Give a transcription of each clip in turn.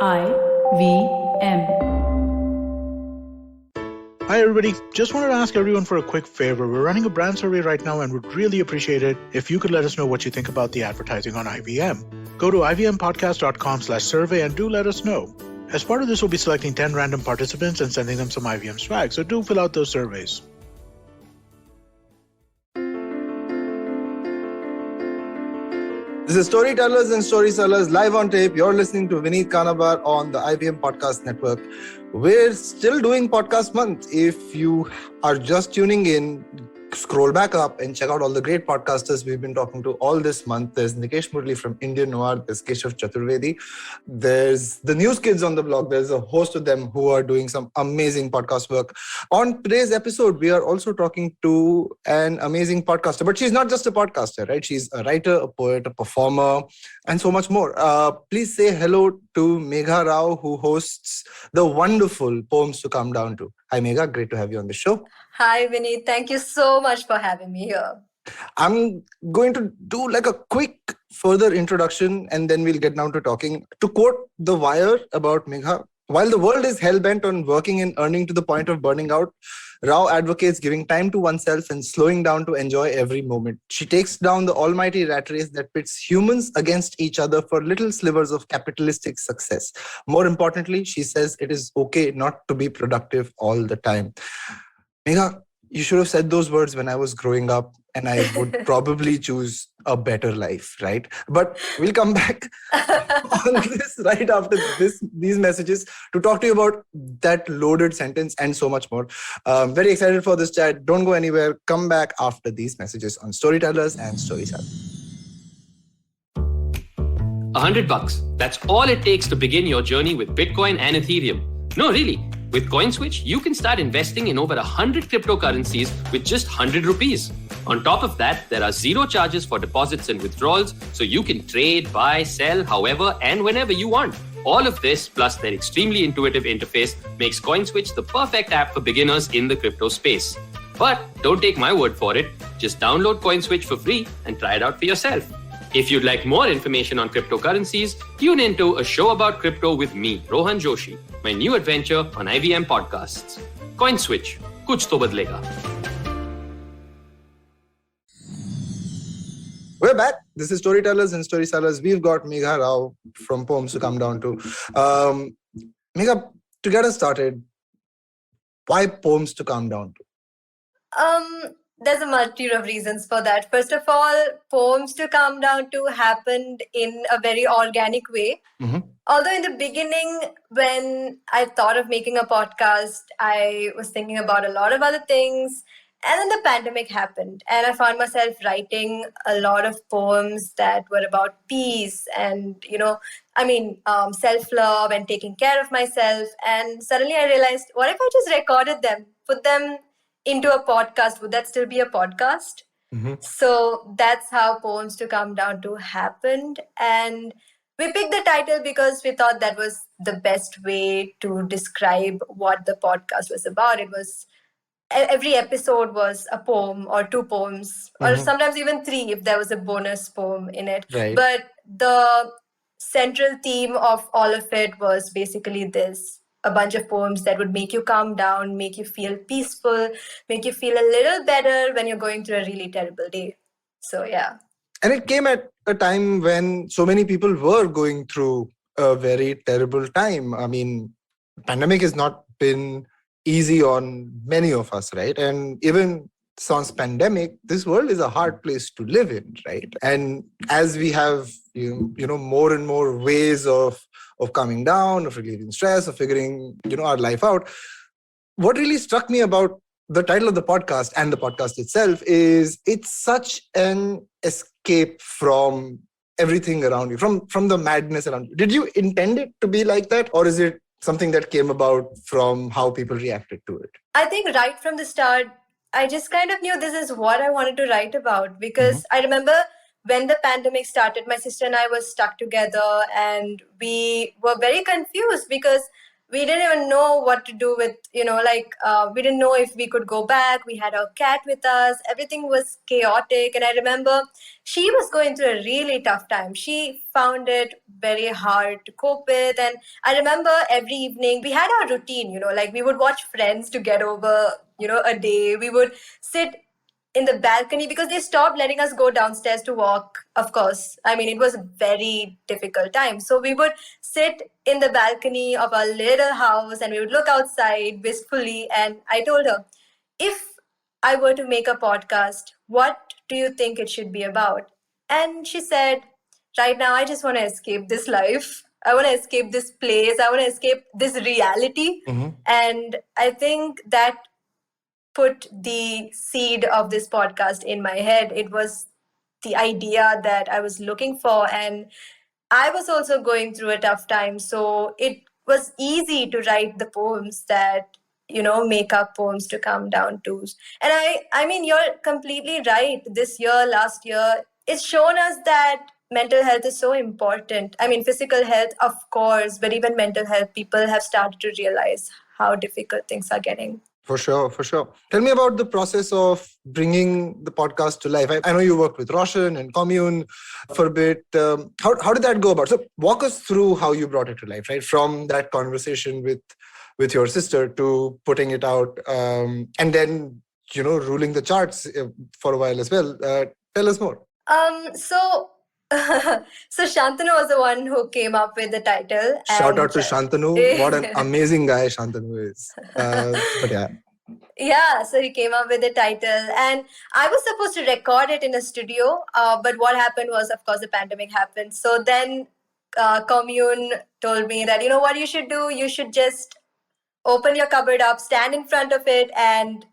IVM. Hi everybody, just wanted to ask everyone for a quick favor. We're running a brand survey right now and would really appreciate it if you could let us know what you think about the advertising on IVM. Go to ivmpodcast.com/survey and do let us know. As part of this, we'll be selecting 10 random participants and sending them some IVM swag, so do fill out those surveys. This is Storytellers and Storysellers live on tape. You're listening to Vineet Kanabar on the IVM Podcast Network. We're still doing Podcast Month. If you are just tuning in, scroll back up and check out all the great podcasters we've been talking to all this month. There's Nikesh Murli from Indian Noir. There's Keshav Chaturvedi. There's the News Kids on the blog. There's a host of them who are doing some amazing podcast work. On today's episode, we are also talking to an amazing podcaster. But she's not just a podcaster, right? She's a writer, a poet, a performer, and so much more. Please say hello to Megha Rao, who hosts the wonderful Poems to Come Down To. Hi, Megha. Great to have you on the show. Hi, Vineet. Thank you so much for having me here. I'm going to do like a quick further introduction and then we'll get down to talking. To quote The Wire about Megha, while the world is hell-bent on working and earning to the point of burning out, Rao advocates giving time to oneself and slowing down to enjoy every moment. She takes down the almighty rat race that pits humans against each other for little slivers of capitalistic success. More importantly, she says it is okay not to be productive all the time. Megha, you should have said those words when I was growing up and I would probably choose a better life, right? But we'll come back on this right after these messages to talk to you about that loaded sentence and so much more. Very excited for this chat. Don't go anywhere. Come back after these messages on Storytellers and Storysellers. $100. That's all it takes to begin your journey with Bitcoin and Ethereum. No, really. With CoinSwitch, you can start investing in over 100 cryptocurrencies with just 100 rupees. On top of that, there are zero charges for deposits and withdrawals, so you can trade, buy, sell, however and whenever you want. All of this, plus their extremely intuitive interface, makes CoinSwitch the perfect app for beginners in the crypto space. But don't take my word for it. Just download CoinSwitch for free and try it out for yourself. If you'd like more information on cryptocurrencies, tune into A Show About Crypto with me, Rohan Joshi, my new adventure on IVM Podcasts. CoinSwitch, kuch to badlega. We're back. This is Storytellers and Storysellers. We've got Megha Rao from Poems to Come Down To. Megha, to get us started, why Poems to Come Down To? There's a multitude of reasons for that. First of all, Poems to Come Down To happened in a very organic way. Mm-hmm. Although in the beginning, when I thought of making a podcast, I was thinking about a lot of other things. And then the pandemic happened and I found myself writing a lot of poems that were about peace and, self-love and taking care of myself. And suddenly I realized, what if I just recorded them, put them into a podcast? Would that still be a podcast? Mm-hmm. So that's how Poems to Come Down To happened. And we picked the title because we thought that was the best way to describe what the podcast was about. It was every episode was a poem or two poems, or sometimes even three if there was a bonus poem in it. Right. But the central theme of all of it was basically this: a bunch of poems that would make you calm down, make you feel peaceful, make you feel a little better when you're going through a really terrible day. So, yeah. And it came at a time when so many people were going through a very terrible time. I mean, pandemic has not been easy on many of us, right? And even sans pandemic, this world is a hard place to live in, right? And as we have, more and more ways of coming down, of relieving stress, of figuring, our life out, what really struck me about the title of the podcast and the podcast itself is it's such an escape from everything around you, from the madness around you. Did you intend it to be like that, or is it something that came about from how people reacted to it? I think right from the start, I just kind of knew this is what I wanted to write about, because I remember when the pandemic started, my sister and I were stuck together and we were very confused because we didn't even know what to do with, we didn't know if we could go back. We had our cat with us. Everything was chaotic. And I remember she was going through a really tough time. She found it very hard to cope with. And I remember every evening we had our routine, we would watch Friends to get over, a day. We would sit in the balcony because they stopped letting us go downstairs to walk, of course. I mean, it was a very difficult time. So we would sit in the balcony of our little house and we would look outside wistfully. And I told her, if I were to make a podcast, what do you think it should be about? And she said, right now, I just want to escape this life. I want to escape this place. I want to escape this reality. And I think that put the seed of this podcast in my head. It was the idea that I was looking for. And I was also going through a tough time. So it was easy to write the poems that, make up poems to come down to. And I mean, you're completely right. This year, last year, it's shown us that mental health is so important. I mean, physical health, of course, but even mental health, people have started to realize how difficult things are getting. For sure. Tell me about the process of bringing the podcast to life. I know you worked with Roshan and Commune for a bit. How did that go about? So walk us through how you brought it to life, right? From that conversation with your sister to putting it out and then, ruling the charts for a while as well. Tell us more. So Shantanu was the one who came up with the title. Shout out to Shantanu. What an amazing guy Shantanu is. But yeah. Yeah, so he came up with the title and I was supposed to record it in a studio. But what happened was, of course, the pandemic happened. So then Commune told me that, what you should do? You should just open your cupboard up, stand in front of it and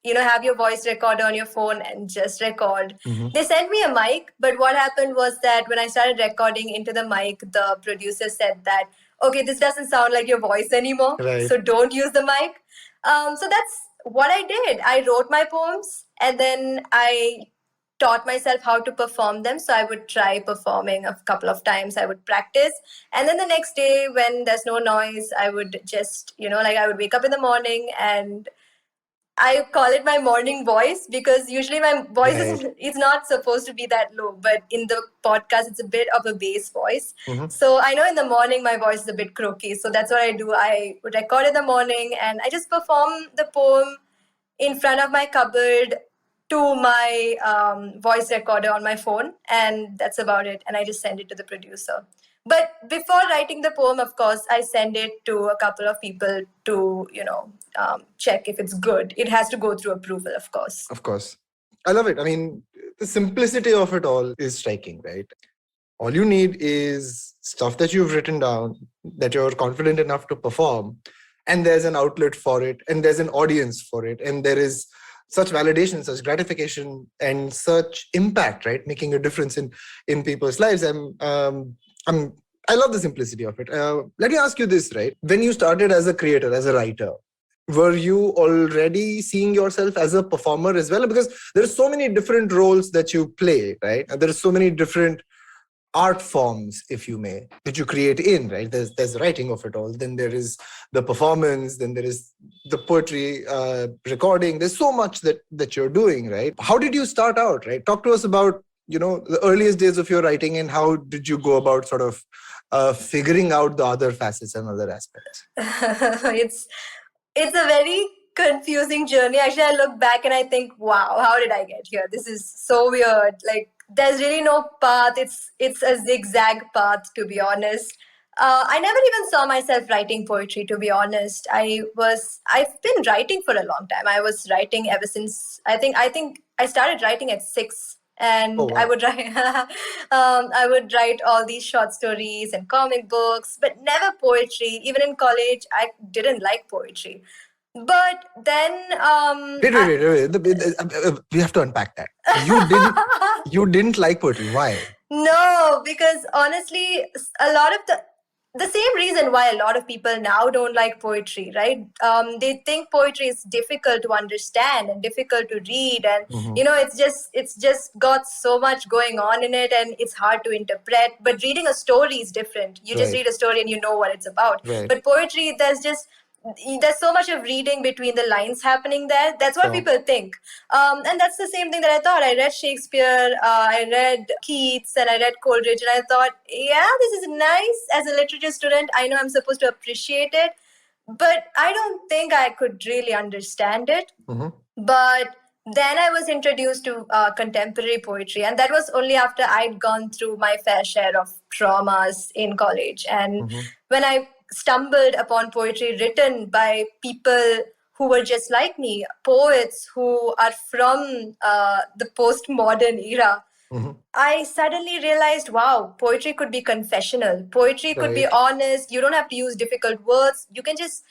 have your voice recorder on your phone and just record. They sent me a mic, but what happened was that when I started recording into the mic, the producer said that, okay, this doesn't sound like your voice anymore, right. So don't use the mic. So that's what I did. I wrote my poems and then I taught myself how to perform them. So I would try performing a couple of times. I would practice. And then the next day when there's no noise, I would just, I would wake up in the morning and I call it my morning voice because usually my voice is not supposed to be that low, but in the podcast, it's a bit of a bass voice. So I know in the morning, my voice is a bit croaky. So that's what I do. I would record in the morning and I just perform the poem in front of my cupboard to my voice recorder on my phone. And that's about it. And I just send it to the producer. But before writing the poem, of course, I send it to a couple of people to, check if it's good. It has to go through approval, of course. Of course. I love it. I mean, the simplicity of it all is striking, right? All you need is stuff that you've written down, that you're confident enough to perform, and there's an outlet for it, and there's an audience for it, and there is such validation, such gratification, and such impact, right? Making a difference in people's lives. I love the simplicity of it. Let me ask you this, right? When you started as a creator, as a writer, were you already seeing yourself as a performer as well? Because there's so many different roles that you play, right? There's so many different art forms, if you may, that you create in, right? There's the writing of it all. Then there is the performance. Then there is the poetry recording. There's so much that you're doing, right? How did you start out, right? Talk to us about, the earliest days of your writing and how did you go about sort of figuring out the other facets and other aspects? It's a very confusing journey. Actually, I look back and I think, wow, how did I get here? This is so weird. Like, there's really no path. It's a zigzag path, to be honest. I never even saw myself writing poetry, to be honest. I've been writing for a long time. I was writing ever since, I think I started writing at 6. And oh, wow. I would write all these short stories and comic books, but never poetry. Even in college, I didn't like poetry. But then wait. We have to unpack that. You didn't like poetry. Why? No, because honestly, a lot of the the same reason why a lot of people now don't like poetry, right? They think poetry is difficult to understand and difficult to read, and it's just got so much going on in it, and it's hard to interpret. But reading a story is different. You just Right. read a story and you know what it's about. Right. But poetry, there's so much of reading between the lines happening there. That's what Sure. people think. And that's the same thing that I thought. I read Shakespeare, I read Keats, and I read Coleridge, and I thought, yeah, this is nice. As a literature student, I know I'm supposed to appreciate it, but I don't think I could really understand it. But then I was introduced to contemporary poetry, and that was only after I'd gone through my fair share of traumas in college. And when I stumbled upon poetry written by people who were just like me, poets who are from the postmodern era, I suddenly realized, wow, poetry could be confessional. Poetry could be Right. honest. You don't have to use difficult words. You can just,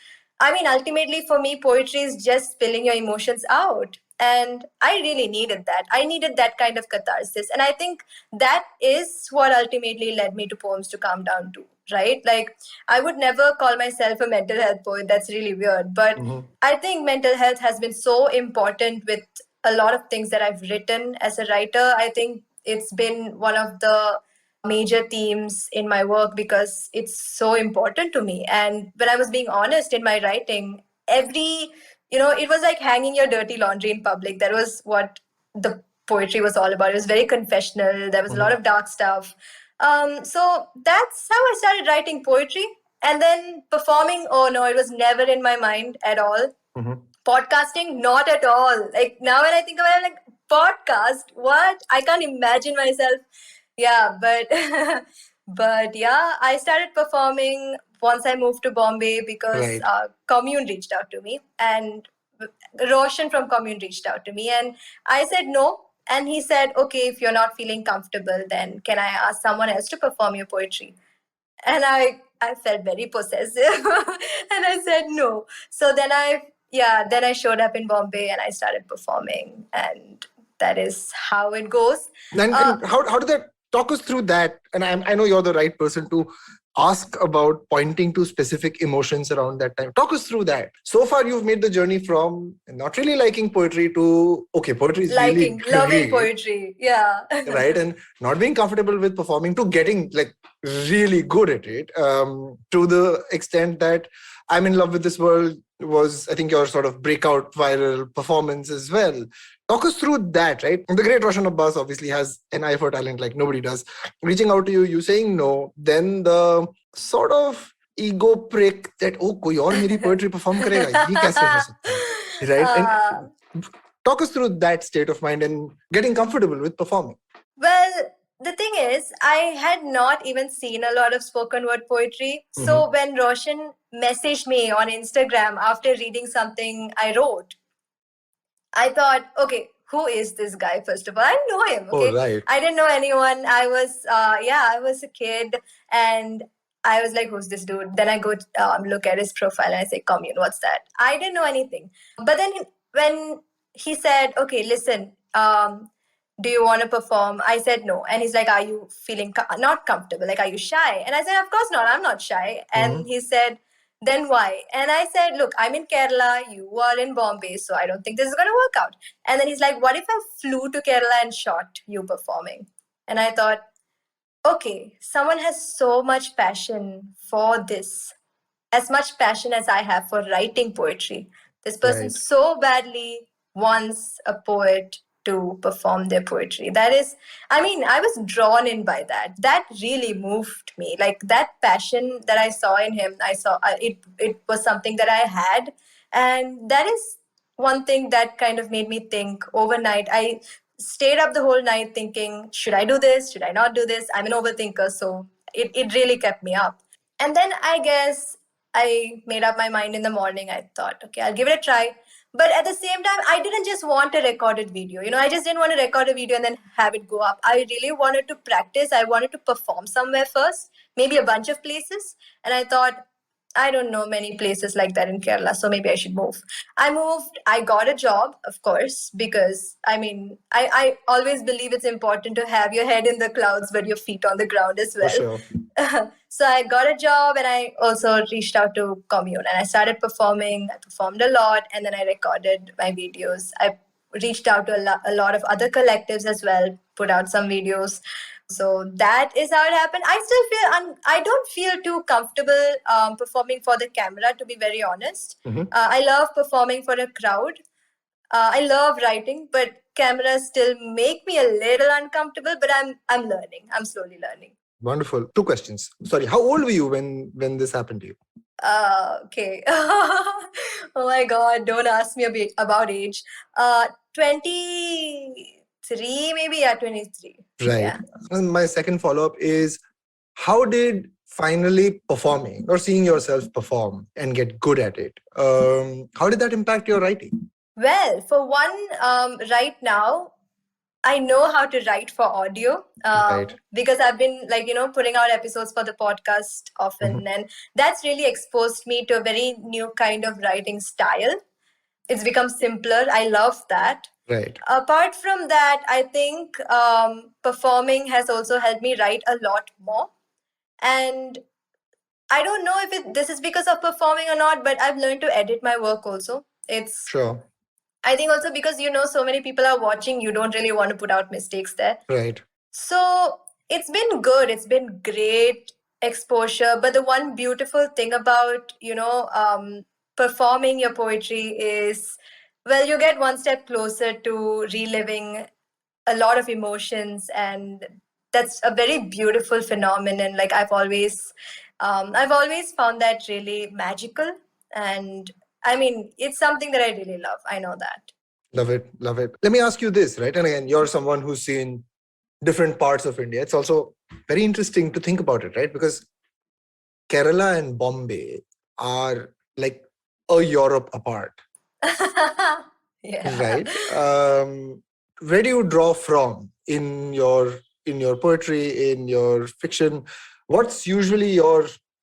ultimately for me, poetry is just spilling your emotions out. And I really needed that. I needed that kind of catharsis. And I think that is what ultimately led me to Poems to Calm Down to, right? Like, I would never call myself a mental health poet. That's really weird. But I think mental health has been so important with a lot of things that I've written as a writer. I think it's been one of the major themes in my work because it's so important to me. And when I was being honest in my writing, it was like hanging your dirty laundry in public. That was what the poetry was all about. It was very confessional. There was a lot of dark stuff. So that's how I started writing poetry. And then performing, oh no, it was never in my mind at all. Podcasting, not at all. Like, now when I think about it, I'm like, podcast, what? I can't imagine myself. Yeah, but but yeah, I started performing once I moved to Bombay because Right. Commune reached out to me, and Roshan from Commune reached out to me, and I said no. And he said, okay, if you're not feeling comfortable, then can I ask someone else to perform your poetry? And I felt very possessive and I said no. So then I showed up in Bombay and I started performing, and that is how it goes. And how did that, talk us through that? And I know you're the right person to ask about pointing to specific emotions around that time. Talk us through that. So far, you've made the journey from not really liking poetry to, okay, poetry is really Loving great, poetry. Yeah. right? And not being comfortable with performing to getting like really good at it, to the extent that I'm in Love with This World was, I think, your sort of breakout viral performance as well. Talk us through that, right? The great Roshan Abbas obviously has an eye for talent like nobody does. Reaching out to you, you saying no, then the sort of ego prick that, oh, koi aur meri poetry perform karega, ye kaise ho sakta hai, right? And talk us through that state of mind and getting comfortable with performing. Well, the thing is, I had not even seen a lot of spoken word poetry. So when Roshan messaged me on Instagram after reading something I wrote, I thought, okay, who is this guy? First of all, I didn't know him. Okay, Oh, right. I didn't know anyone. I was a kid, and I was like, who's this dude? Then I go look at his profile and I say, Commune, what's that? I didn't know anything. But then when he said, okay, listen, do you want to perform? I said no. And he's like, are you feeling not comfortable? Like, are you shy? And I said, of course not. I'm not shy. And he said, then why? And I said, look, I'm in Kerala, you are in Bombay, so I don't think this is going to work out. And then he's like, what if I flew to Kerala and shot you performing? And I thought, okay, someone has so much passion for this, as much passion as I have for writing poetry. This person Right. so badly wants a poet to perform their poetry. That is, I was drawn in by that. That really moved me. Like, that passion that I saw in him, it was something that I had. And that is one thing that kind of made me think overnight. I stayed up the whole night thinking, should I do this? Should I not do this? I'm an overthinker, so it really kept me up. And then I guess I made up my mind in the morning. I thought, okay, I'll give it a try. But at the same time, I didn't just want a recorded video. I just didn't want to record a video and then have it go up. I really wanted to practice. I wanted to perform somewhere first, maybe a bunch of places. And I thought, I don't know many places like that in Kerala, so maybe I should move. I moved, I got a job, of course, because I always believe it's important to have your head in the clouds but your feet on the ground as For well. sure. So I got a job and I also reached out to Commune and I started performing. I performed a lot and then I recorded my videos. I reached out to a lot of other collectives as well, put out some videos. So that is how it happened. I still feel I don't feel too comfortable performing for the camera, to be very honest. I love performing for a crowd. I love writing, but cameras still make me a little uncomfortable. But I'm learning. I'm slowly learning. Wonderful. Two questions. Sorry, how old were you when this happened to you? Okay. Oh my God! Don't ask me about age. 23 maybe. Yeah, 23. Right. Yeah. And my second follow-up is, how did finally performing or seeing yourself perform and get good at it, how did that impact your writing? Well, for one, right now, I know how to write for audio Right. because I've been putting out episodes for the podcast often, and that's really exposed me to a very new kind of writing style. It's become simpler. I love that. Right. Apart from that, I think performing has also helped me write a lot more. And I don't know if this is because of performing or not, but I've learned to edit my work also. Sure. I think also because so many people are watching, you don't really want to put out mistakes there. Right. So it's been good. It's been great exposure. But the one beautiful thing about, performing your poetry is, well, you get one step closer to reliving a lot of emotions. And that's a very beautiful phenomenon. Like I've always found that really magical. And I mean, it's something that I really love. I know that. Love it. Love it. Let me ask you this, right? And again, you're someone who's seen different parts of India. It's also very interesting to think about it, right? Because Kerala and Bombay are like a Europe apart. Yeah. Right. Where do you draw from in your poetry, in your fiction? What's usually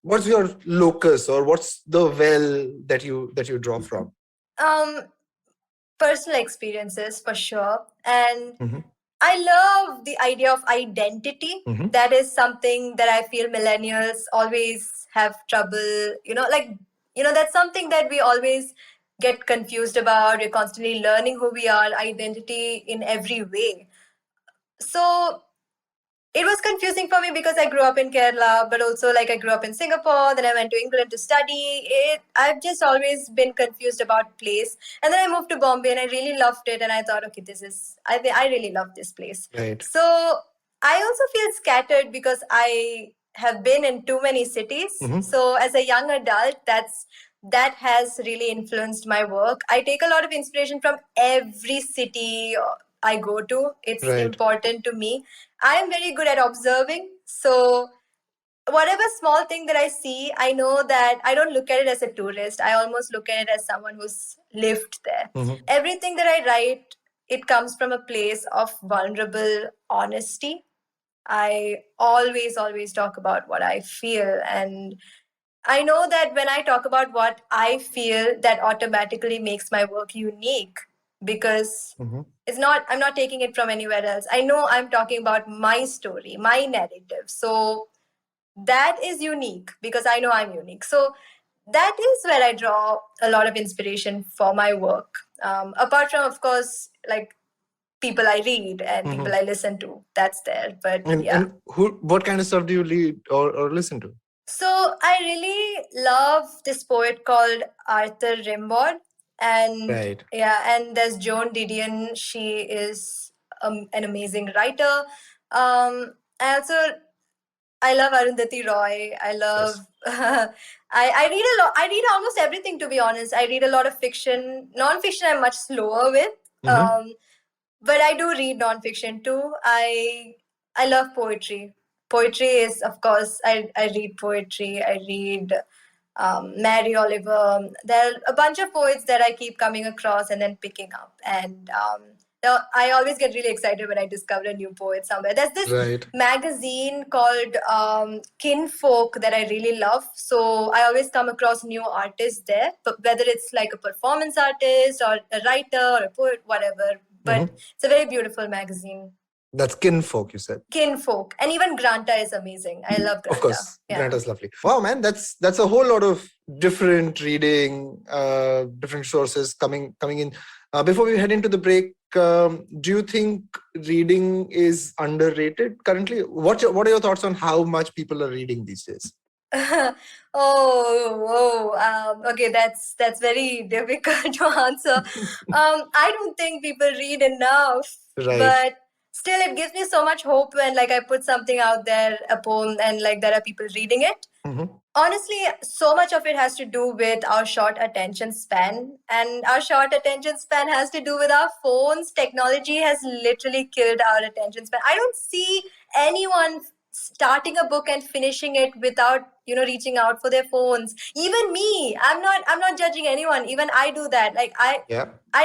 what's your locus, or what's the well that you draw from? Personal experiences for sure. And Mhm. I love the idea of identity. Mhm. That is something that I feel millennials always have trouble, that's something that we always get confused about. We're constantly learning who we are, identity in every way. So it was confusing for me because I grew up in Kerala, but also like I grew up in Singapore. Then I went to England to study. I've just always been confused about place. And then I moved to Bombay and I really loved it. And I thought, okay, I really love this place. Right. So I also feel scattered because I have been in too many cities. So as a young adult, that has really influenced my work. I take a lot of inspiration from every city I go to. It's Right. important to me. I am very good at observing. So whatever small thing that I see, I know that I don't look at it as a tourist. I almost look at it as someone who's lived there. Everything that I write, it comes from a place of vulnerable honesty. I always talk about what I feel. And I know that when I talk about what I feel, that automatically makes my work unique because I'm not taking it from anywhere else. I know I'm talking about my story, my narrative. So that is unique because I know I'm unique. So that is where I draw a lot of inspiration for my work. Apart from, of course, like people I read and people I listen to, that's there. But And what kind of stuff do you read or listen to? So I really love this poet called Arthur Rimbaud. And Right. and there's Joan Didion. She is an amazing writer. I love Arundhati Roy. I love. Yes. I read a lot. I read almost everything, to be honest. I read a lot of fiction. Non-fiction, I'm much slower with. But I do read non-fiction too. I love poetry. Poetry is, of course, I read poetry. I read Mary Oliver. There are a bunch of poets that I keep coming across and then picking up. And I always get really excited when I discover a new poet somewhere. There's this Right. magazine called Kinfolk that I really love. So I always come across new artists there, but whether it's like a performance artist or a writer or a poet, whatever. But it's a very beautiful magazine. That's Kinfolk, you said. Kinfolk. And even Granta is amazing. I love Granta. Of course, Yeah. Granta's lovely. Wow, man, that's a whole lot of different reading, different sources coming in. Before we head into the break, do you think reading is underrated currently? What are your thoughts on how much people are reading these days? Okay, that's very difficult to answer. I don't think people read enough, Right. but still it gives me so much hope when like I put something out there, a poem, and like there are people reading it. Honestly, so much of it has to do with our short attention span, and our short attention span has to do with our phones. Technology has literally killed our attention span. I don't see anyone starting a book and finishing it without reaching out for their phones. Even me, I'm not judging anyone. Even I do that. Like I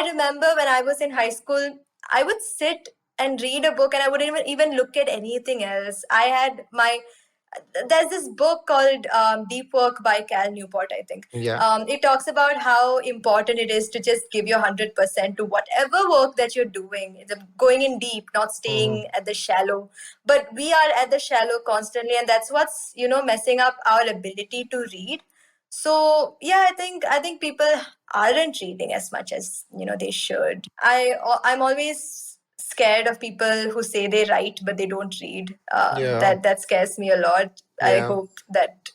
remember when I was in high school, I would sit and read a book and I wouldn't even look at anything else. There's this book called Deep Work by Cal Newport, I think. It talks about how important it is to just give your 100% to whatever work that you're doing. It's going in deep, not staying at the shallow. But we are at the shallow constantly, and that's what's messing up our ability to read. So yeah, I think people aren't reading as much as they should. I'm always scared of people who say they write but they don't read. That scares me a lot. I hope that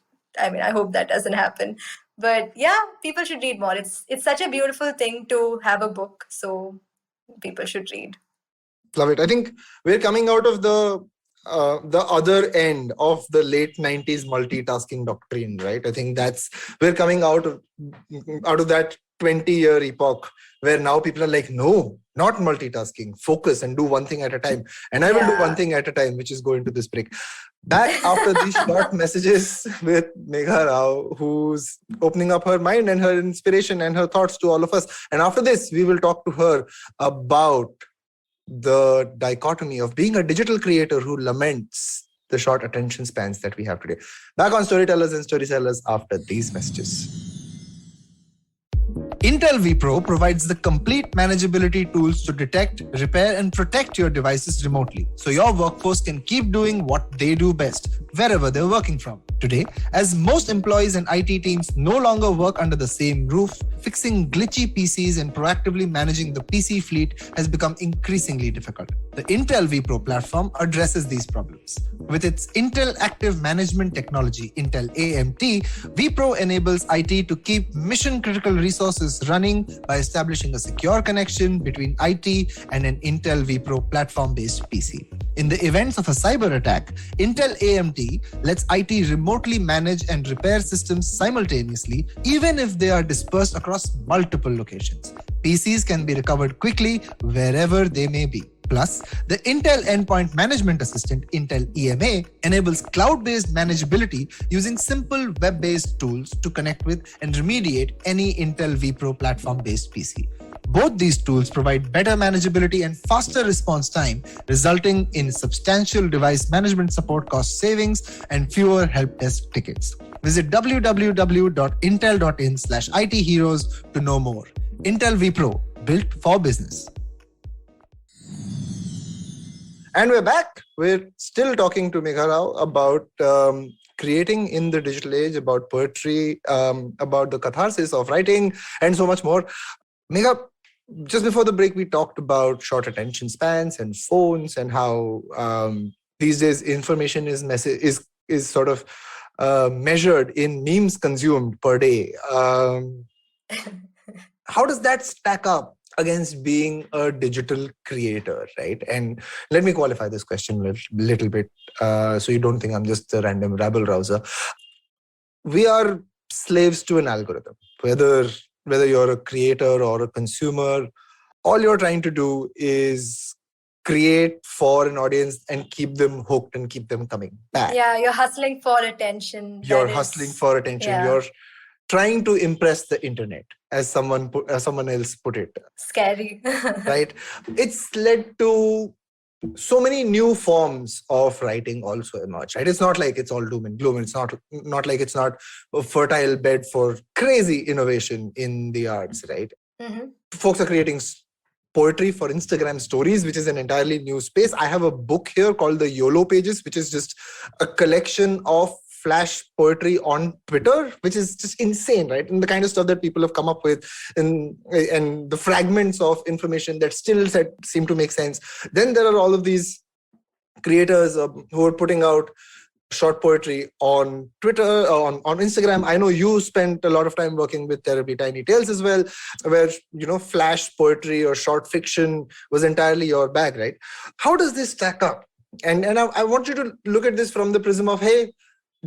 doesn't happen. But yeah, people should read more. It's such a beautiful thing to have a book, so people should read. Love it. I think we're coming out of the other end of the late 90s multitasking doctrine, right? I think we're coming out of that 20-year epoch where now people are like, no, not multitasking, focus and do one thing at a time. And I will do one thing at a time, which is go into this break. Back after these short messages with Megha Rao, who's opening up her mind and her inspiration and her thoughts to all of us. And after this, we will talk to her about the dichotomy of being a digital creator who laments the short attention spans that we have today. Back on Storytellers and Storytellers after these messages. Intel vPro provides the complete manageability tools to detect, repair, and protect your devices remotely, so your workforce can keep doing what they do best, wherever they're working from. Today, as most employees and IT teams no longer work under the same roof, fixing glitchy PCs and proactively managing the PC fleet has become increasingly difficult. The Intel vPro platform addresses these problems. With its Intel Active Management technology, Intel AMT, vPro enables IT to keep mission-critical resources running by establishing a secure connection between IT and an Intel vPro platform-based PC. In the events of a cyber attack, Intel AMT lets IT remotely manage and repair systems simultaneously, even if they are dispersed across multiple locations. PCs can be recovered quickly wherever they may be. Plus, the Intel Endpoint Management Assistant, Intel EMA, enables cloud-based manageability using simple web-based tools to connect with and remediate any Intel vPro platform-based PC. Both these tools provide better manageability and faster response time, resulting in substantial device management support cost savings and fewer help desk tickets. Visit www.intel.in/ITheroes to know more. Intel vPro, built for business. And we're back. We're still talking to Megha Rao about creating in the digital age, about poetry, about the catharsis of writing, and so much more. Megha, just before the break, we talked about short attention spans and phones and how these days information is sort of measured in memes consumed per day. How does that stack up against being a digital creator, right? And let me qualify this question a little bit so you don't think I'm just a random rabble rouser. We are slaves to an algorithm. Whether you're a creator or a consumer, all you're trying to do is create for an audience and keep them hooked and keep them coming back. Yeah, you're hustling for attention. You're hustling for attention. Yeah. trying to impress the internet, as someone else put it. Scary. Right? It's led to so many new forms of writing also emerge. Right? It's not like it's all doom and gloom. It's not like it's not a fertile bed for crazy innovation in the arts. Right? Mm-hmm. Folks are creating poetry for Instagram stories, which is an entirely new space. I have a book here called the YOLO Pages, which is just a collection of flash poetry on Twitter, which is just insane, right? And the kind of stuff that people have come up with, and the fragments of information that still seem to make sense. Then there are all of these creators who are putting out short poetry on Twitter, on Instagram. I know you spent a lot of time working with Terribly Tiny Tales as well, where, flash poetry or short fiction was entirely your bag, right? How does this stack up? And I want you to look at this from the prism of, hey,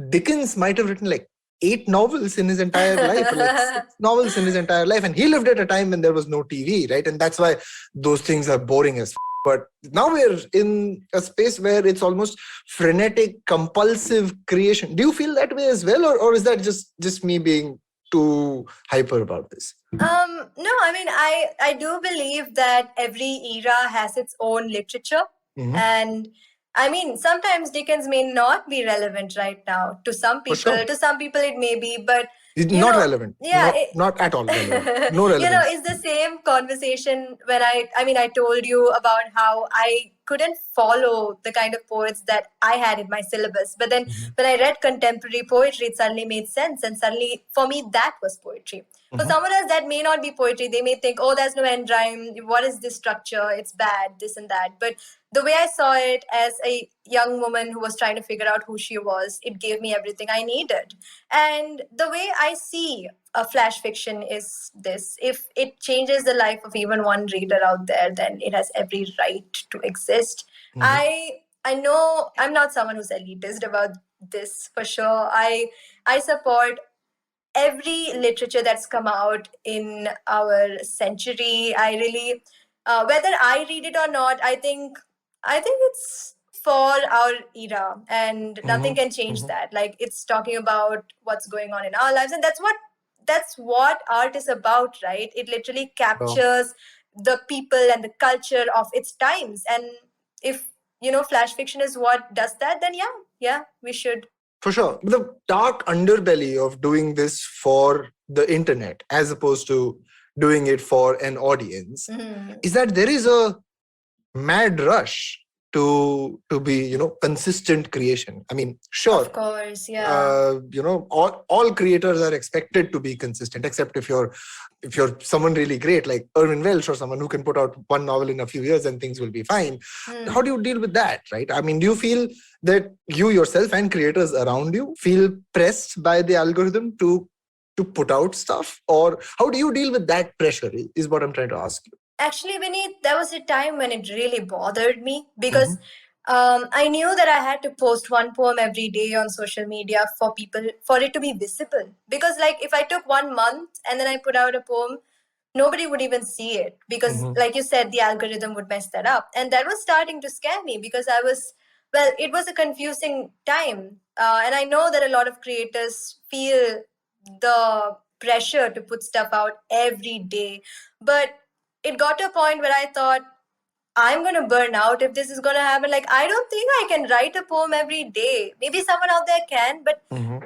Dickens might have written like 8 novels in his entire life, or like 6 novels in his entire life, and he lived at a time when there was no TV, right? And that's why those things are boring as but now we're in a space where it's almost frenetic, compulsive creation. Do you feel that way as well, or is that just me being too hyper about this? No, I mean, I do believe that every era has its own literature. Mhm. And I mean, sometimes Dickens may not be relevant right now to some people. sure. To some people, it may be, but It's you not know, relevant. yeah, Not at all relevant. No relevance. it's the same conversation when I told you about how I couldn't follow the kind of poets that I had in my syllabus. But then when I read contemporary poetry, it suddenly made sense. And suddenly, for me, that was poetry. For someone else, that may not be poetry. They may think, oh, there's no end rhyme. What is this structure? It's bad, this and that. But the way I saw it as a young woman who was trying to figure out who she was, it gave me everything I needed. And the way I see a flash fiction is this: if it changes the life of even one reader out there, then it has every right to exist. I know I'm not someone who's elitist about this for sure. I support every literature that's come out in our century. I really, whether I read it or not, I think it's for our era, and nothing can change that. Like, it's talking about what's going on in our lives, and that's what art is about, right? It literally captures the people and the culture of its times. And if flash fiction is what does that, then yeah, we should. For sure. The dark underbelly of doing this for the internet as opposed to doing it for an audience is that there is a mad rush to be consistent creation. I mean, sure, of course, yeah. All creators are expected to be consistent, except if you're someone really great like Irvin Welsh, or someone who can put out one novel in a few years and things will be fine. How do you deal with that, right? I mean, do you feel that you yourself and creators around you feel pressed by the algorithm to put out stuff, or how do you deal with that pressure is what I'm trying to ask you? Actually, Vineet, there was a time when it really bothered me because I knew that I had to post one poem every day on social media for it to be visible. Because, like, if I took 1 month and then I put out a poem, nobody would even see it because, like you said, the algorithm would mess that up. And that was starting to scare me because it was a confusing time. And I know that a lot of creators feel the pressure to put stuff out every day. But it got to a point where I thought, I'm going to burn out if this is going to happen. Like, I don't think I can write a poem every day. Maybe someone out there can, but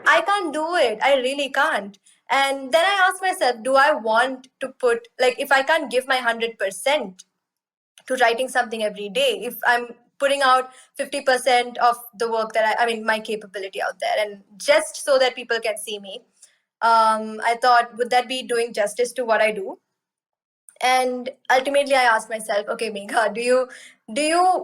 I can't do it. I really can't. And then I asked myself, do I want to put, like, if I can't give my 100% to writing something every day, if I'm putting out 50% of the work that my capability out there, and just so that people can see me, I thought, would that be doing justice to what I do? And ultimately I asked myself, okay, Megha, do you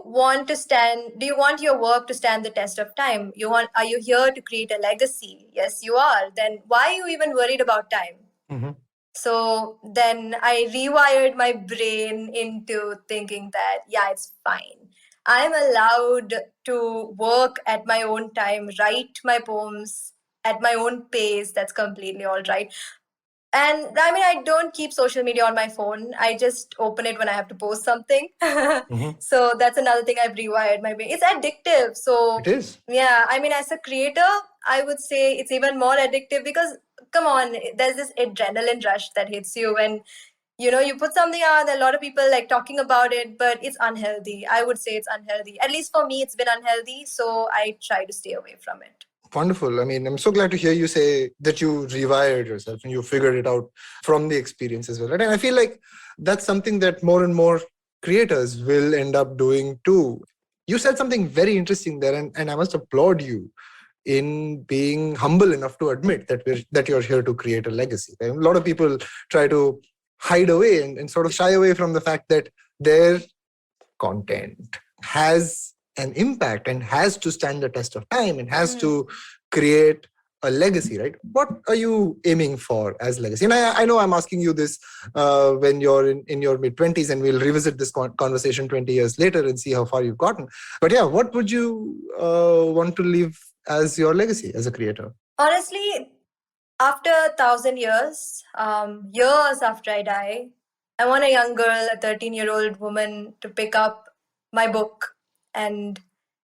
want your work to stand the test of time? Are you here to create a legacy? Yes, you are. Then why are you even worried about time? So then I rewired my brain into thinking that, yeah, it's fine. I'm allowed to work at my own time, write my poems at my own pace. That's completely all right. And I don't keep social media on my phone. I just open it when I have to post something. So that's another thing I've rewired my brain. It's addictive. So it is. Yeah, as a creator, I would say it's even more addictive because come on, there's this adrenaline rush that hits you when, you put something out, a lot of people like talking about it, but it's unhealthy. I would say it's unhealthy. At least for me, it's been unhealthy. So I try to stay away from it. Wonderful. I mean, I'm so glad to hear you say that you rewired yourself and you figured it out from the experience as well. Right? And I feel like that's something that more and more creators will end up doing too. You said something very interesting there, and I must applaud you in being humble enough to admit that you're here to create a legacy. A lot of people try to hide away and sort of shy away from the fact that their content has an impact and has to stand the test of time and has to create a legacy, right? What are you aiming for as legacy? And I know I'm asking you this when you're in your mid-20s, and we'll revisit this conversation 20 years later and see how far you've gotten. But yeah, what would you want to leave as your legacy as a creator? Honestly, after 1,000 years, years after I die, I want a young girl, a 13-year-old woman, to pick up my book, and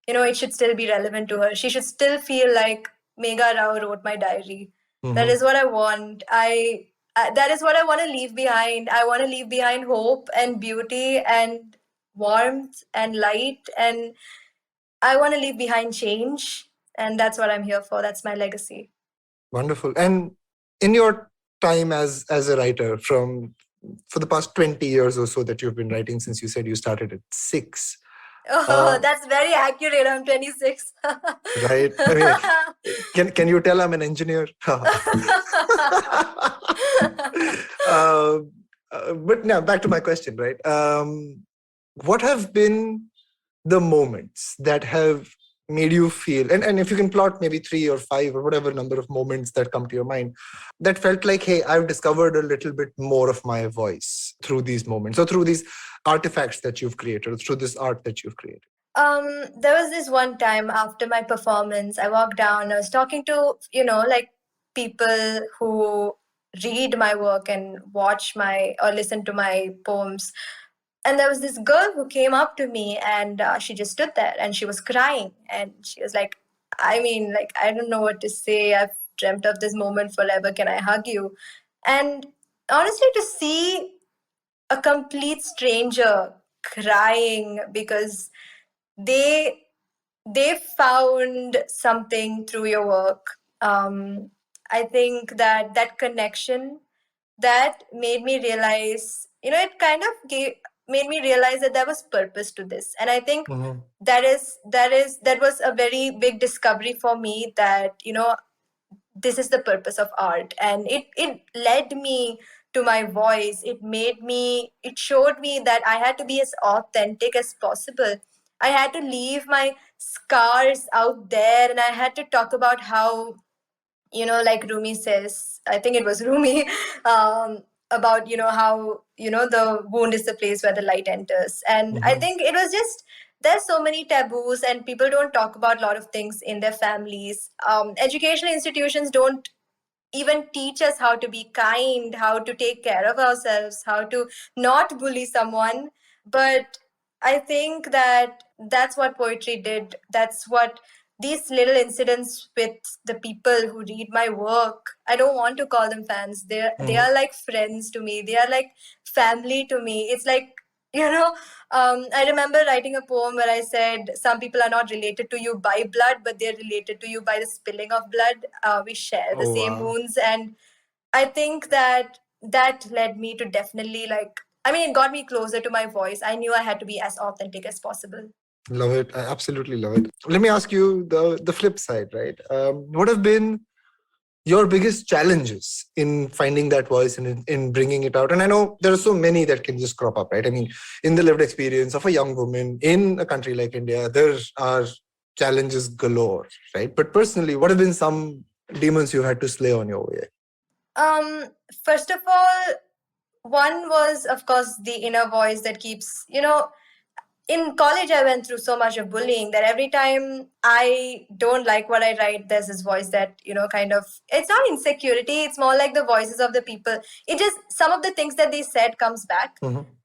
it should still be relevant to her. She should still feel like Megha Rao wrote my diary. That is what I want. That is what I want to leave behind. I want to leave behind hope and beauty and warmth and light, and I want to leave behind change, and that's what I'm here for. That's my legacy. Wonderful. And in your time as a writer, for the past 20 years or so that you've been writing, since you said you started at 6. Oh, that's very accurate. I'm 26. Right. I mean, can you tell I'm an engineer? But now back to my question, right? What have been the moments that have made you feel, and if you can plot maybe 3 or 5 or whatever number of moments that come to your mind, that felt like, hey, I've discovered a little bit more of my voice through these moments, or through these artifacts that you've created, or through this art that you've created? There was this one time after my performance, I walked down, I was talking to, like people who read my work and watch or listen to my poems. And there was this girl who came up to me, and she just stood there and she was crying. And she was like, I don't know what to say. I've dreamt of this moment forever. Can I hug you? And honestly, to see a complete stranger crying because they found something through your work. I think that connection, that made me realize, it kind of made me realize that there was purpose to this. And I think that was a very big discovery for me, that this is the purpose of art. And it led me to my voice. It showed me that I had to be as authentic as possible. I had to leave my scars out there, and I had to talk about how, like Rumi says, I think it was Rumi, about, how, the wound is the place where the light enters. And I think it was just, there's so many taboos, and people don't talk about a lot of things in their families. Educational institutions don't even teach us how to be kind, how to take care of ourselves, how to not bully someone. But I think that's what poetry did. That's what these little incidents with the people who read my work, I don't want to call them fans. They are like friends to me. They are like family to me. It's like, I remember writing a poem where I said, some people are not related to you by blood, but they're related to you by the spilling of blood. We share the same wounds. And I think that led me to definitely, it got me closer to my voice. I knew I had to be as authentic as possible. Love it. I absolutely love it. Let me ask you the flip side, right? What have been your biggest challenges in finding that voice and in bringing it out? And I know there are so many that can just crop up, right? I mean, in the lived experience of a young woman in a country like India, there are challenges galore, right? But personally, what have been some demons you had to slay on your way? First of all, one was, of course, the inner voice that keeps, in college, I went through so much of bullying that every time I don't like what I write, there's this voice that, kind of, it's not insecurity. It's more like the voices of the people. It just, some of the things that they said comes back.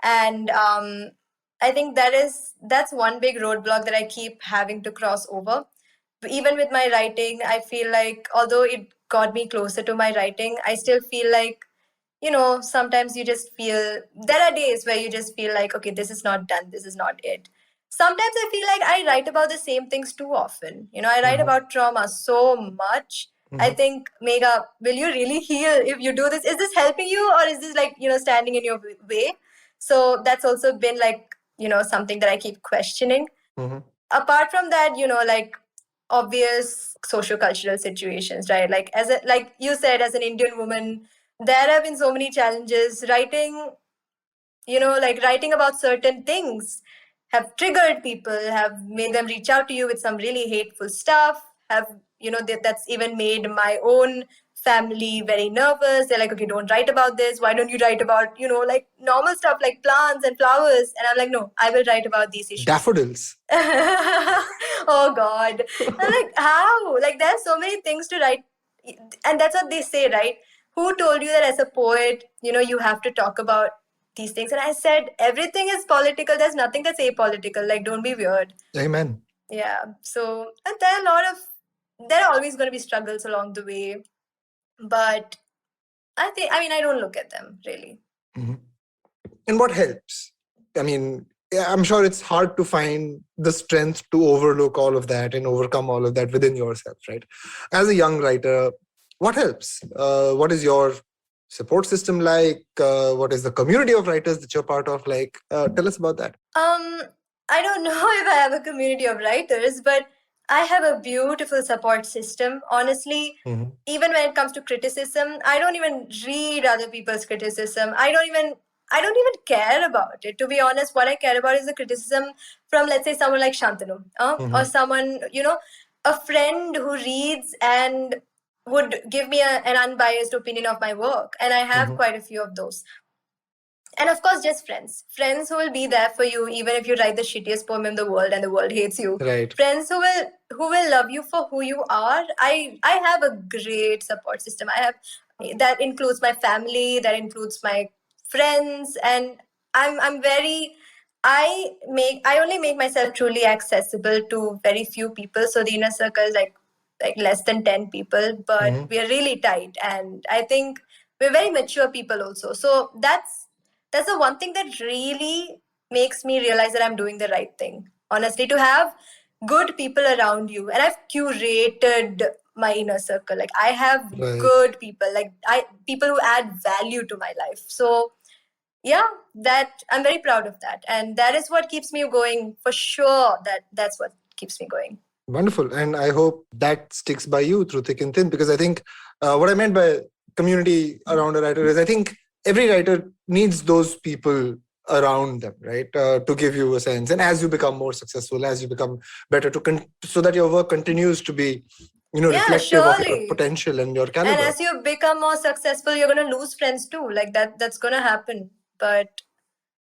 And I think that's one big roadblock that I keep having to cross over. Even with my writing, I feel like although it got me closer to my writing. I still feel like, sometimes you just feel, there are days where you just feel like, okay, this is not done, this is not it. Sometimes I feel like I write about the same things too often. I write about trauma so much. I think, Megha, will you really heal if you do this? Is this helping you, or is this like, standing in your way? So that's also been like, something that I keep questioning. Apart from that, like obvious socio-cultural situations, right? Like like you said, as an Indian woman, there have been so many challenges. Writing about certain things have triggered people, have made them reach out to you with some really hateful stuff, have, that's even made my own family very nervous. They're like, okay, don't write about this. Why don't you write about, like normal stuff like plants and flowers? And I'm like, no, I will write about these issues. Daffodils. Oh God. I'm like, how? Like, there's so many things to write. And that's what they say, right? Who told you that as a poet, you have to talk about these things? And I said, everything is political. There's nothing that's apolitical. Like, don't be weird. Amen. Yeah. So, and there are always going to be struggles along the way. But I don't look at them really. And what helps? I mean, I'm sure it's hard to find the strength to overlook all of that and overcome all of that within yourself, right? As a young writer, what helps? What is your support system like? What is the community of writers that you're part of like? Tell us about that. I don't know if I have a community of writers, but I have a beautiful support system. Honestly, even when it comes to criticism, I don't even read other people's criticism. I don't even care about it. To be honest, what I care about is the criticism from, let's say, someone like Shantanu, or someone, a friend who reads and would give me an unbiased opinion of my work. And I have quite a few of those. And of course, just friends who will be there for you even if you write the shittiest poem in the world and the world hates you. Right. Friends who will love you for who you are. I have a great support system. That includes my family, that includes my friends, and I only make myself truly accessible to very few people. So the inner circle is like less than 10 people, but we are really tight, and I think we're very mature people also. So that's the one thing that really makes me realize that I'm doing the right thing. Honestly, to have good people around you, and I've curated my inner circle. Like, I have good people, people who add value to my life. So yeah, that I'm very proud of that, and that is what keeps me going for sure. That's what keeps me going. Wonderful. And I hope that sticks by you through thick and thin, because I think what I meant by community around a writer is, I think every writer needs those people around them, right? To give you a sense. And as you become more successful, as you become better, so that your work continues to be, reflective of your potential and your caliber. And as you become more successful, you're going to lose friends too. Like that's going to happen. But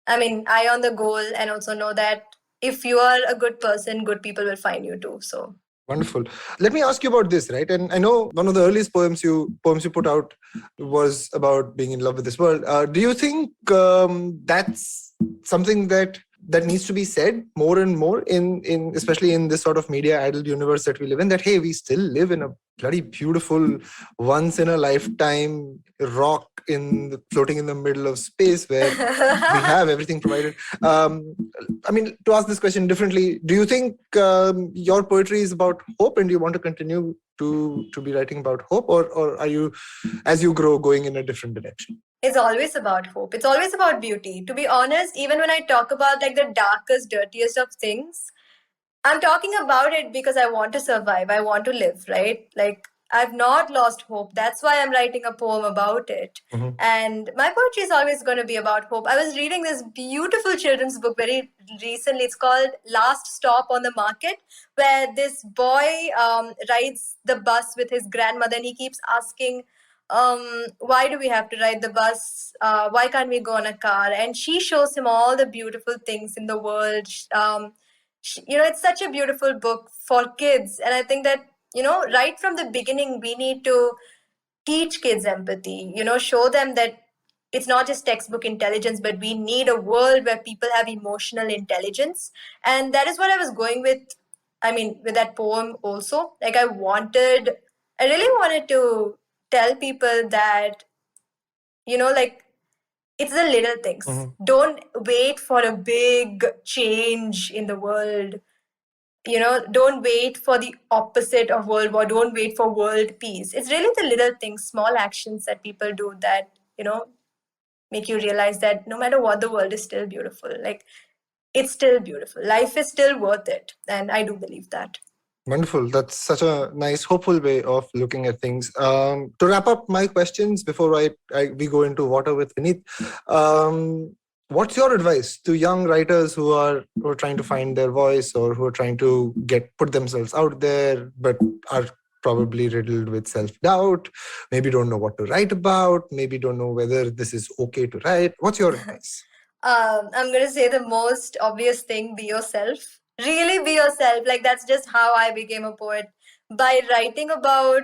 I mean, eye on the goal, and also know that if you are a good person, good people will find you too. So wonderful. Let me ask you about this, right? And I know one of the earliest poems you put out was about being in love with this world. Do you think that's something that needs to be said more and more in especially in this sort of media idle universe that we live in, that hey, we still live in a bloody beautiful, once in a lifetime rock floating in the middle of space where we have everything provided? I mean, to ask this question differently, do you think your poetry is about hope, and do you want to continue to be writing about hope, or are you, as you grow, going in a different direction? It's always about hope. It's always about beauty. To be honest, even when I talk about like the darkest, dirtiest of things, I'm talking about it because I want to survive. I want to live, right? Like, I've not lost hope. That's why I'm writing a poem about it. And my poetry is always going to be about hope. I was reading this beautiful children's book very recently. It's called Last Stop on the Market, where this boy rides the bus with his grandmother, and he keeps asking, why do we have to ride the bus? Why can't we go on a car? And she shows him all the beautiful things in the world. It's such a beautiful book for kids. And I think that, right from the beginning, we need to teach kids empathy, show them that it's not just textbook intelligence, but we need a world where people have emotional intelligence. And that is what I was going with. I mean, with that poem also, like I wanted I really wanted to tell people that, like, it's the little things. Don't wait for a big change in the world. Don't wait for the opposite of world war. Don't wait for world peace. It's really the little things, small actions that people do that, make you realize that no matter what, the world is still beautiful. Like, it's still beautiful. Life is still worth it. And I do believe that. Wonderful. That's such a nice, hopeful way of looking at things. To wrap up my questions before we go into Water with Vineet, what's your advice to young writers who are trying to find their voice or who are trying to put themselves out there, but are probably riddled with self-doubt, maybe don't know what to write about, maybe don't know whether this is okay to write? What's your advice? I'm going to say the most obvious thing: be yourself. Really be yourself. Like, that's just how I became a poet. By writing about,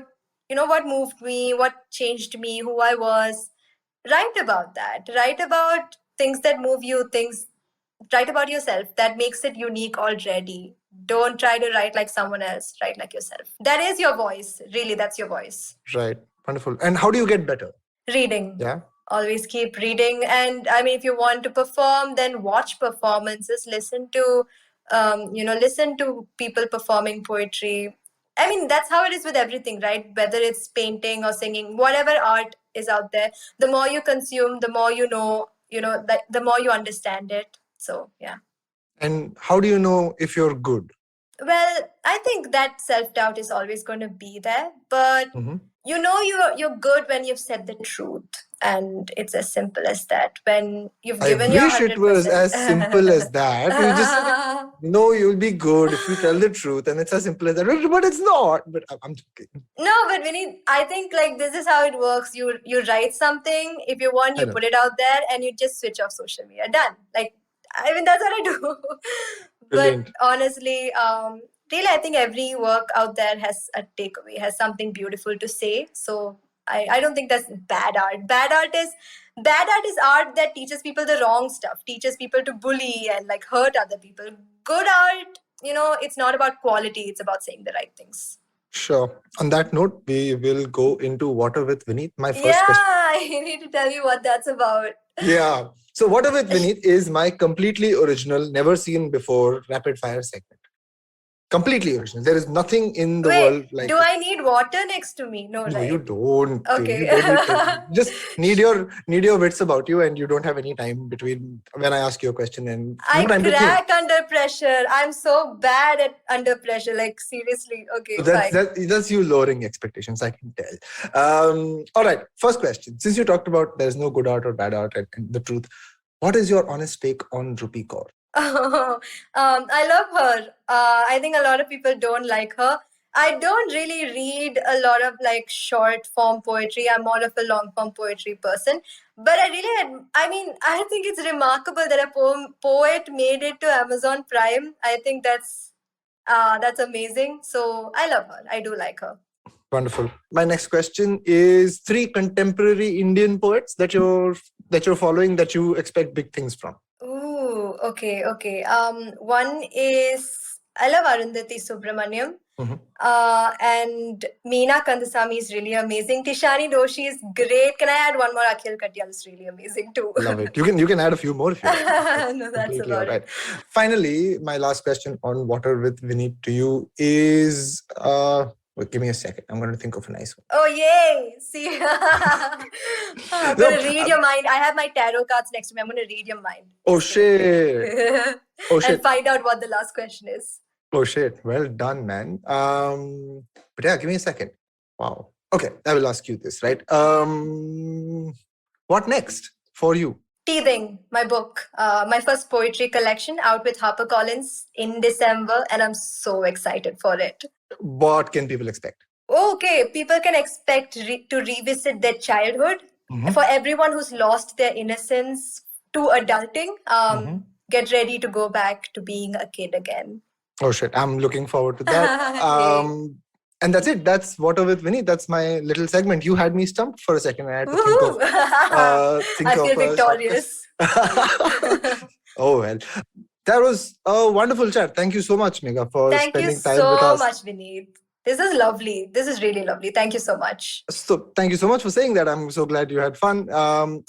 what moved me, what changed me, who I was. Write about that. Write about things that move you, write about yourself. That makes it unique already. Don't try to write like someone else. Write like yourself. That is your voice. Really, that's your voice. Right. Wonderful. And how do you get better? Reading. Yeah. Always keep reading. And I mean, if you want to perform, then watch performances. Listen to people performing poetry. I mean, that's how it is with everything, right? Whether it's painting or singing, whatever art is out there, the more you consume, the more you know, that the more you understand it. So, yeah. And how do you know if you're good? Well, I think that self-doubt is always going to be there, but you're good when you've said the truth. And it's as simple as that. When you've given your 100%. I wish it was as simple as that. You just know you'll be good if you tell the truth, and it's as simple as that. But it's not. But I'm joking. No, but Vineet, I think like this is how it works. You write something. If you want, you put it out there, and you just switch off social media. Done. Like, I mean, that's what I do. But honestly, really, I think every work out there has a takeaway, has something beautiful to say. So I don't think that's bad art. Bad art is art that teaches people the wrong stuff, teaches people to bully and like hurt other people. Good art, it's not about quality, it's about saying the right things. Sure. On that note, we will go into Water with Vineet. My first question. I need to tell you what that's about. Yeah. So Water with Vineet is my completely original, never seen before rapid fire segment. Completely original. There is nothing in the world like do I need water next to me? No, right? You don't. Okay. You don't just need your wits about you, and you don't have any time between when I ask you a question and I crack under pressure. I'm so bad at under pressure. Like, seriously. Okay, that's you lowering expectations, I can tell. All right. First question. Since you talked about there's no good art or bad art and the truth, what is your honest take on Rupi Kaur? I love her. I think a lot of people don't like her. I don't really read a lot of like short form poetry. I'm more of a long form poetry person. But I think it's remarkable that a poet made it to Amazon Prime. I think that's amazing. So I love her. I do like her. Wonderful. My next question is 3 contemporary Indian poets that you're following that you expect big things from. Ooh, okay. One is, I love Arundhati Subramaniam. And Meena Kandasamy is really amazing. Tishani Doshi is great. Can I add one more? Akhil Katyal is really amazing too. Love it. You can add a few more if you like. No, that's about it. Finally, my last question on Water with Vineet to you is give me a second. I'm going to think of a nice one. Oh, yay. See, I'm going to read your mind. I have my tarot cards next to me. I'm going to read your mind. Oh, shit. And find out what the last question is. Oh, shit. Well done, man. But yeah, give me a second. Wow. Okay, I will ask you this, right? What next for you? Teething, my book, my first poetry collection out with HarperCollins in December, and I'm so excited for it. What can people expect? Okay, people can expect to revisit their childhood. For everyone who's lost their innocence to adulting, get ready to go back to being a kid again. Oh shit, I'm looking forward to that. And that's it. That's Water with Vineet. That's my little segment. You had me stumped for a second. I had to think of. I feel victorious. Oh well. That was a wonderful chat. Thank you so much, Megha, for spending time with us. Thank you so much, Vineet. This is lovely. This is really lovely. Thank you so much. So thank you so much for saying that. I'm so glad you had fun.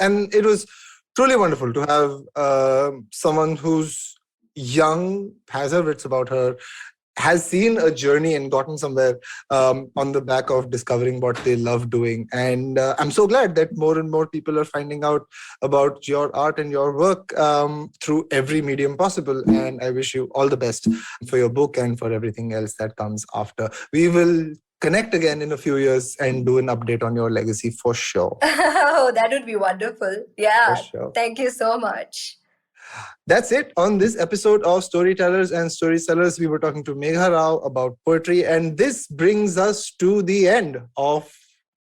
And it was truly wonderful to have someone who's young, has her wits about her, has seen a journey and gotten somewhere on the back of discovering what they love doing. And I'm so glad that more and more people are finding out about your art and your work through every medium possible. And I wish you all the best for your book and for everything else that comes after. We will connect again in a few years and do an update on your legacy for sure. Oh, that would be wonderful. Yeah. For sure. Thank you so much. That's it on this episode of Storytellers and Storysellers. We were talking to Megha Rao about poetry, and this brings us to the end of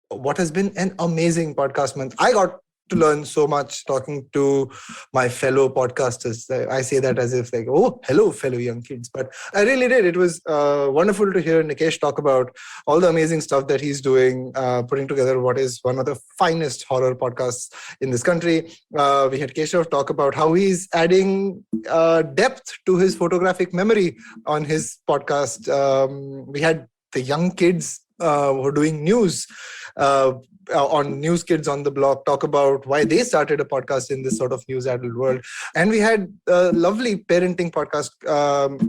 what has been an amazing podcast month. I got to learn so much talking to my fellow podcasters. I say that as if like, oh, hello, fellow young kids. But I really did. It was wonderful to hear Nikesh talk about all the amazing stuff that he's doing, putting together what is one of the finest horror podcasts in this country. We had Keshav talk about how he's adding depth to his photographic memory on his podcast. We had the young kids who are doing news on News Kids on the Block talk about why they started a podcast in this sort of news-addled world. And we had a lovely parenting podcast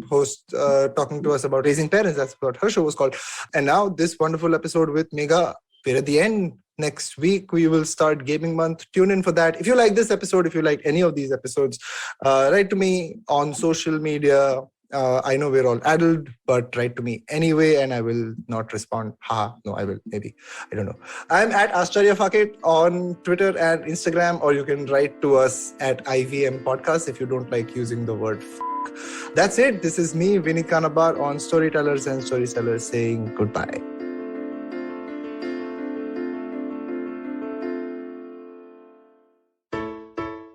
host talking to us about raising parents. That's what her show was called. And now this wonderful episode with Megha. We're at the end. Next week, we will start Gaming Month. Tune in for that. If you like this episode, if you like any of these episodes, write to me on social media. I know we're all addled, but write to me anyway, and I will not respond. No, I will. Maybe. I don't know. I'm at Ashcharya Fakit on Twitter and Instagram, or you can write to us at IVM Podcast if you don't like using the word f. That's it. This is me, Vineet Kanabar, on Storytellers and Storysellers saying goodbye.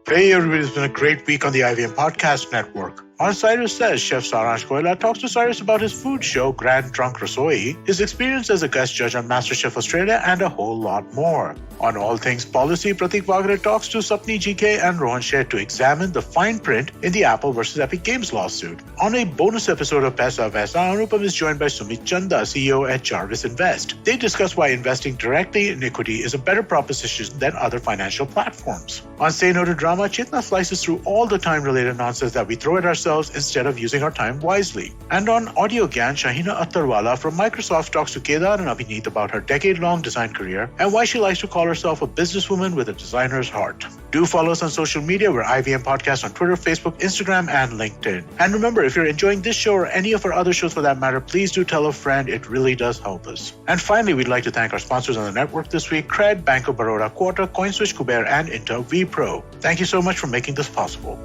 Hey everybody, it's been a great week on the IVM Podcast Network. On Cyrus Says, Chef Saransh Koila talks to Cyrus about his food show, Grand Trunk Rasoi, his experience as a guest judge on MasterChef Australia, and a whole lot more. On All Things Policy, Pratik Vagre talks to Sapni GK and Rohan Sheth to examine the fine print in the Apple versus Epic Games lawsuit. On a bonus episode of Paisa Vaisa, Anupam is joined by Sumit Chanda, CEO at Jarvis Invest. They discuss why investing directly in equity is a better proposition than other financial platforms. On Say No to Drama, Chetna slices through all the time-related nonsense that we throw at ourselves instead of using our time wisely. And on Audio Gyan, Shahina Attarwala from Microsoft talks to Kedar and Abhineet about her decade-long design career and why she likes to call herself a businesswoman with a designer's heart. Do follow us on social media. We're IVM Podcast on Twitter, Facebook, Instagram, and LinkedIn. And remember, if you're enjoying this show or any of our other shows for that matter, please do tell a friend. It really does help us. And finally, we'd like to thank our sponsors on the network this week: Cred, Bank of Baroda, Quota, CoinSwitch, Kuber, and Inter vPro. Thank you so much for making this possible.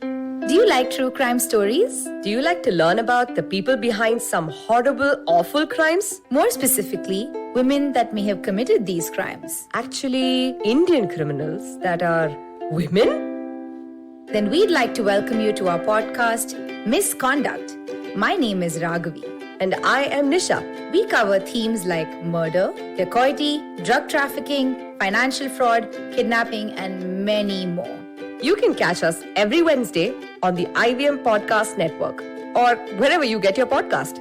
Do you like true crime stories? Do you like to learn about the people behind some horrible, awful crimes? More specifically, women that may have committed these crimes. Actually, Indian criminals that are women? Then we'd like to welcome you to our podcast, Misconduct. My name is Raghavi. And I am Nisha. We cover themes like murder, dacoity, drug trafficking, financial fraud, kidnapping, and many more. You can catch us every Wednesday on the IVM Podcast Network or wherever you get your podcast.